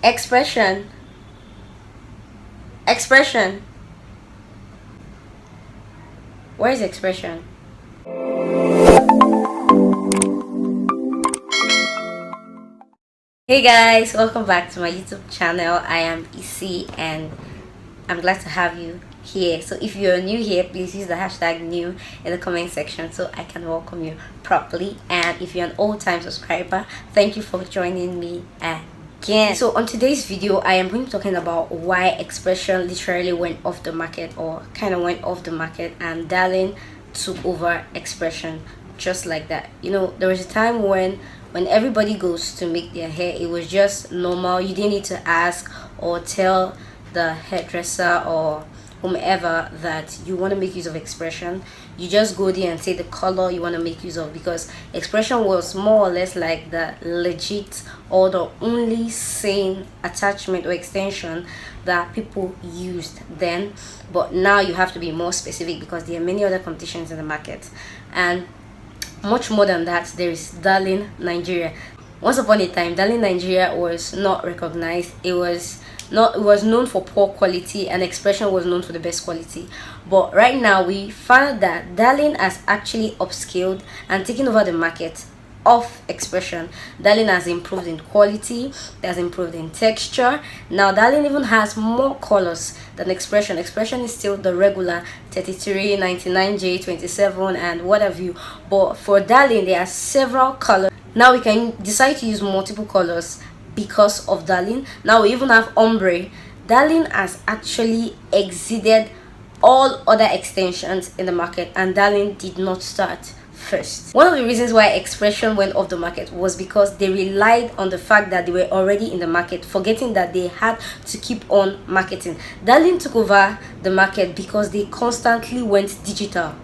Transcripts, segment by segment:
Expression. Expression. Where is expression? Hey guys, welcome back to my YouTube channel. I am Isi and I'm glad to have you here. So if you're new here, please use the hashtag new in the comment section so I can welcome you properly. And if you're an old-time subscriber, thank you for joining me again. So on today's video, I am going to be talking about why expression literally went off the market, or kind of went off the market, and darling took over expression just like that. You know, there was a time when everybody goes to make their hair, it was just normal. You didn't need to ask or tell the hairdresser or whomever that you want to make use of expression. You just go there and say the color you want to make use of, because expression was more or less like the legit or the only sane attachment or extension that people used then. But now you have to be more specific because there are many other competitions in the market. And much more than that, there is Darling Nigeria. Once upon a time, Darling Nigeria was not recognized. It was known for poor quality, and expression was known for the best quality. But right now we found that Darling has actually upscaled and taken over the market of expression. Darling has improved in quality, it has improved in texture. Now Darling even has more colors than expression. Expression is still the regular 33, 99J, 27 and what have you, but for Darling there are several colors. Now we can decide to use multiple colors because of Darling. Now we even have ombre. Darling has actually exceeded all other extensions in the market, and Darling did not start first. One of the reasons why expression went off the market was because they relied on the fact that they were already in the market, forgetting that they had to keep on marketing. Darling took over the market because they constantly went digital.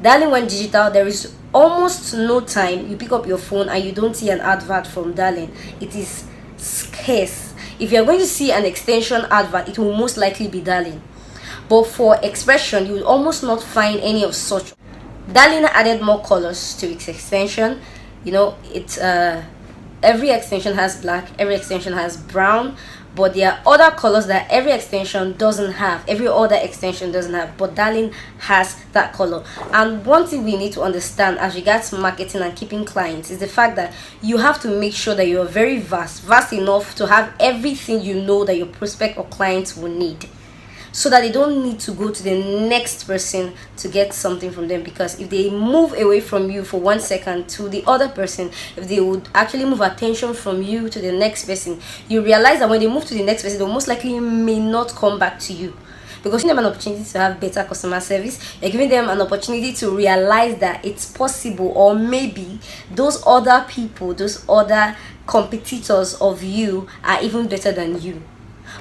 Darling went digital. There is almost no time you pick up your phone and you don't see an advert from Darling. It is scarce. If you're going to see an extension advert, it will most likely be Darling. But for expression, you will almost not find any of such. Darling added more colors to its extension. You know, it's every extension has black, every extension has brown, but there are other colors that every extension doesn't have, every other extension doesn't have, but Darling has that color. And one thing we need to understand as regards marketing and keeping clients is the fact that you have to make sure that you're very vast enough to have everything you know that your prospect or clients will need, so that they don't need to go to the next person to get something from them. Because if they move away from you for 1 second to the other person, if they would actually move attention from you to the next person, you realize that when they move to the next person, they most likely may not come back to you, because you're giving them an opportunity to have better customer service. You're giving them an opportunity to realize that it's possible, or maybe those other people, those other competitors of you are even better than you.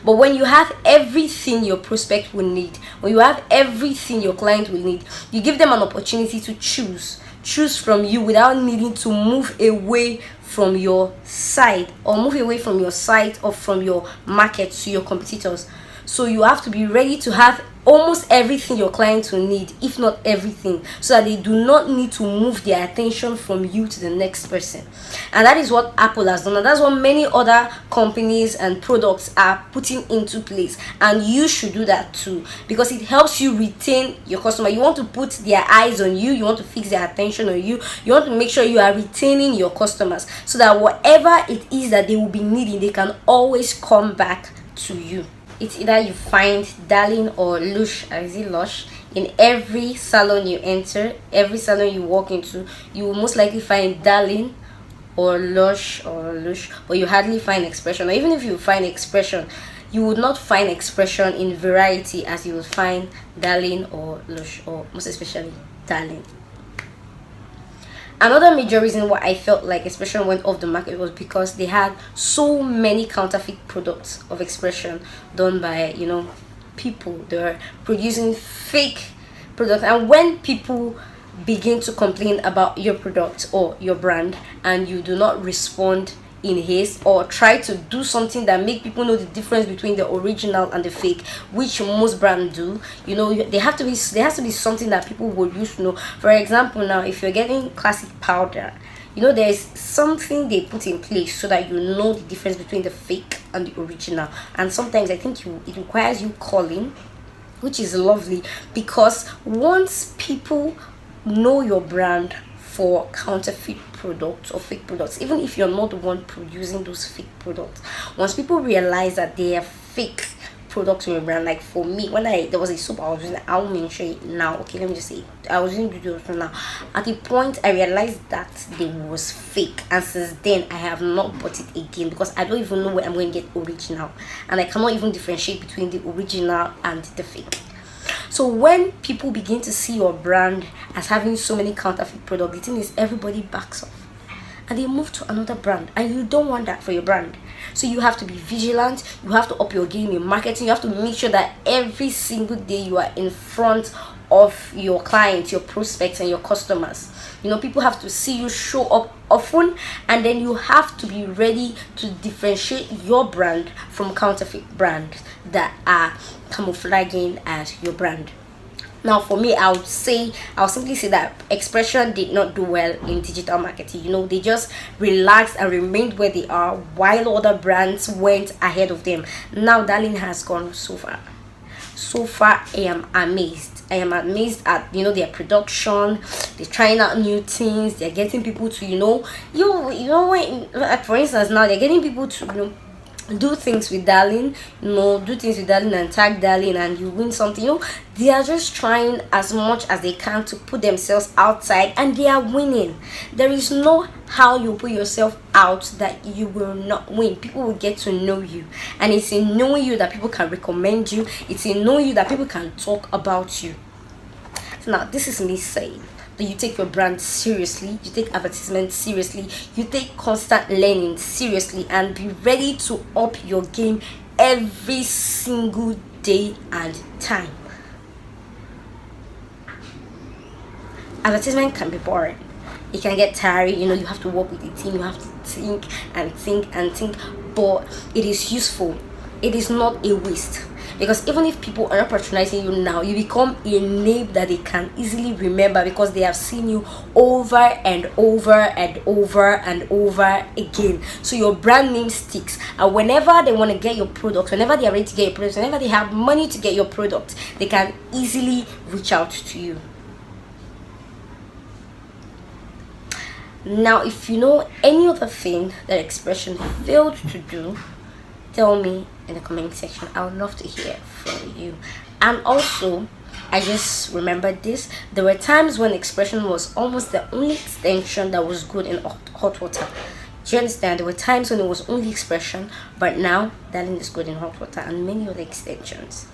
But when you have everything your prospect will need, when you have everything your client will need, you give them an opportunity to choose from you without needing to move away from your side, or move away from your site or from your market to your competitors. So you have to be ready to have almost everything your clients will need, if not everything, so that they do not need to move their attention from you to the next person. And that is what Apple has done, and that's what many other companies and products are putting into place. And you should do that too, because it helps you retain your customer. You want to put their eyes on you, you want to fix their attention on you, you want to make sure you are retaining your customers, so that whatever it is that they will be needing, they can always come back to you. It's either you find Darling or Lush, Lush, in every salon you enter, every salon you walk into. You will most likely find Darling or Lush, but you hardly find expression. Or even if you find expression, you would not find expression in variety as you would find Darling or Lush, or most especially Darling. Another major reason why I felt like expression went off the market was because they had so many counterfeit products of expression done by, you know, people. They were producing fake products, and when people begin to complain about your product or your brand and you do not respond in haste, or try to do something that make people know the difference between the original and the fake, which most brands do, you know, there has to be something that people would use to know. For example, now if you're getting classic powder, You know, there's something they put in place so that you know the difference between the fake and the original. And sometimes I think it requires you calling, which is lovely, because once people know your brand for counterfeit products or fake products, even if you're not the one producing those fake products, once people realize that they are fake products in your brand, like for me, when there was a soap I was using, I won't mention it now, okay, let me just say I was using videos now. At the point I realized that they was fake, and since then I have not bought it again, because I don't even know where I'm going to get original, and I cannot even differentiate between the original and the fake. So when people begin to see your brand as having so many counterfeit products, the thing is everybody backs off and they move to another brand, and you don't want that for your brand. So you have to be vigilant, you have to up your game in marketing, you have to make sure that every single day you are in front of your clients, your prospects, and your customers. You know, people have to see you show up often, and then you have to be ready to differentiate your brand from counterfeit brands that are camouflaging as your brand. Now for me, I'll simply say that X-pression did not do well in digital marketing. You know, they just relaxed and remained where they are while other brands went ahead of them. Now Darling has gone so far. I am amazed. I am amazed at, you know, their production. They're trying out new things. They're getting people to, you know when, like for instance, now they're getting people to, you know, do things with Darling, and tag Darling, and you win something. You know, they are just trying as much as they can to put themselves outside, and they are winning. There is no how you put yourself out that you will not win. People will get to know you, and it's in knowing you that people can recommend you. It's in knowing you that people can talk about you. So now this is me saying that you take your brand seriously, you take advertisement seriously, you take constant learning seriously, and be ready to up your game every single day and time. Advertisement can be boring, it can get tiring. You know, you have to work with the team, you have to think and think and think, but it is useful. It is not a waste. Because even if people are not patronizing you now, you become a name that they can easily remember, because they have seen you over and over and over and over again. So your brand name sticks, and whenever they want to get your product, whenever they are ready to get your product, whenever they have money to get your product, they can easily reach out to you. Now, if you know any other thing that X-pression failed to do, tell me in the comment section. I would love to hear from you. And also, I just remembered this, there were times when X-pression was almost the only extension that was good in hot water. Do you understand? There were times when it was only X-pression, but now Darling is good in hot water and many other extensions.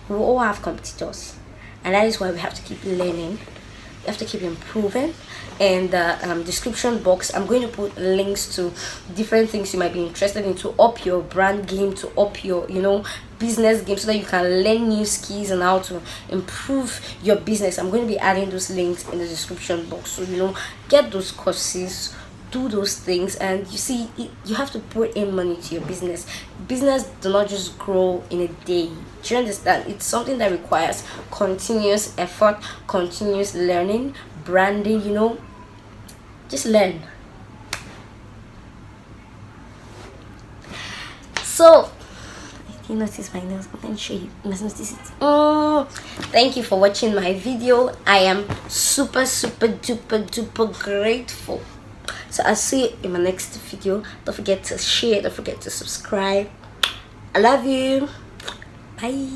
We all have competitors, and that is why we have to keep learning. You have to keep improving. In the description box, I'm going to put links to different things you might be interested in to up your brand game, to up your, you know, business game, so that you can learn new skills and how to improve your business. I'm going to be adding those links in the description box, so you know, get those courses, do those things. And you see, you have to put in money to your business. Business do not just grow in a day. Do you understand? It's something that requires continuous effort, continuous learning, branding. You know, just learn. So you notice my nails, I'm going to show you. You must notice it. Thank you for watching my video. I am super duper grateful. So I'll see you in my next video. Don't forget to share, don't forget to subscribe. I love you. Bye.